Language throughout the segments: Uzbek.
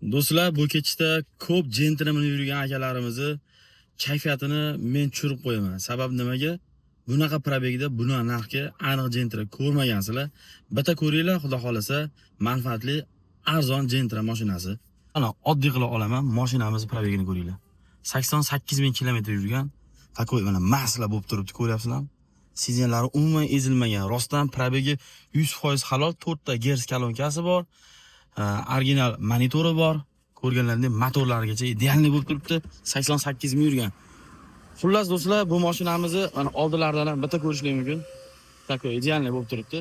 Do'stlar, bu kechda ko'p jentrmen yurgan akalarimizni kayfiyatini men tushirib qo'yaman. Sabab nimaga? Bunaqa probegda bunaqa narxga aniq jentra ko'rmagansizlar. Bitta ko'ringlar, xudo xolasa, manfaatli, arzon jentra mashinasi. Ana oddiy qilib olaman, mashinamizni probegini ko'ringlar. 88 ming kilometr yurgan, takoy mana masla bo'lib turibdi, ko'ryapsizlarmi? Sizenlari umuman ezilmagan. Rostdan probegi 100% halol, 4 ta Gers kolonkasi bor. Original monitori bor. Ko'rganlaringizdek motorlarigacha idealni bo'lib turibdi. 88 ming yurgan. Xullas do'stlar, bu mashinamizni mana oldilaridan ham bitta ko'rishingiz mumkin. Takoy idealni bo'lib turibdi.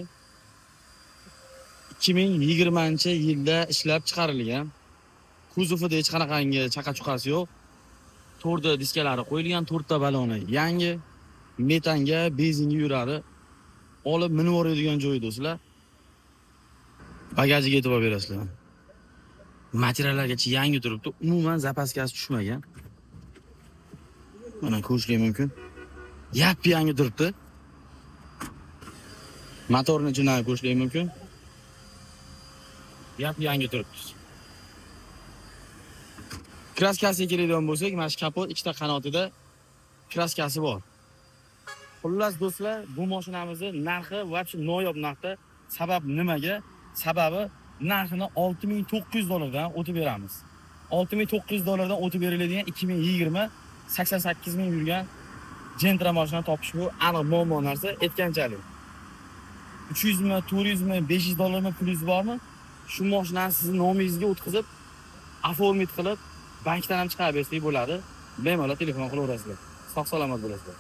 2020-yilda ishlab chiqarilgan. Kuzovida hech qanaqangi chaqa-chuqasi yo'q. 4 ta diskalari qo'yilgan, 4 ta baloni yangi, metanga, benzinga yuradi. Olib minib boradigan joyi do'stlar. Bagajiga e'tibor berasizlar. Materiallargacha yangi turibdi. Umuman zapaskasi tushmagan. Mana ko'rishingiz mumkin. Yangi turibdi. Motorni ichidan ko'rishingiz mumkin. Yangi turibdi. Kraskasiga keladigan bo'lsak, mana shu kapot ikkita qanotida kraskasi bor. Xullas do'stlar, bu mashinamizni narxi вообще noyob narxda. Sabab nimaga? Sababi narxini $6,900 o'tib beramiz. $6,900 o'tib beriladigan 2020 88 ming yurgan jentra mashina topish bu aniq muammo narsa. Aytganchalik 300 mi, 400 mi, $500 mi pulingiz bormi? Shu mashinani sizning nomingizga o'tkazib, oformit qilib, bankdan ham chiqarib bersak bo'ladi. Bemalol telefon qilaverasizlar. Sog' salomat bo'lasizlar.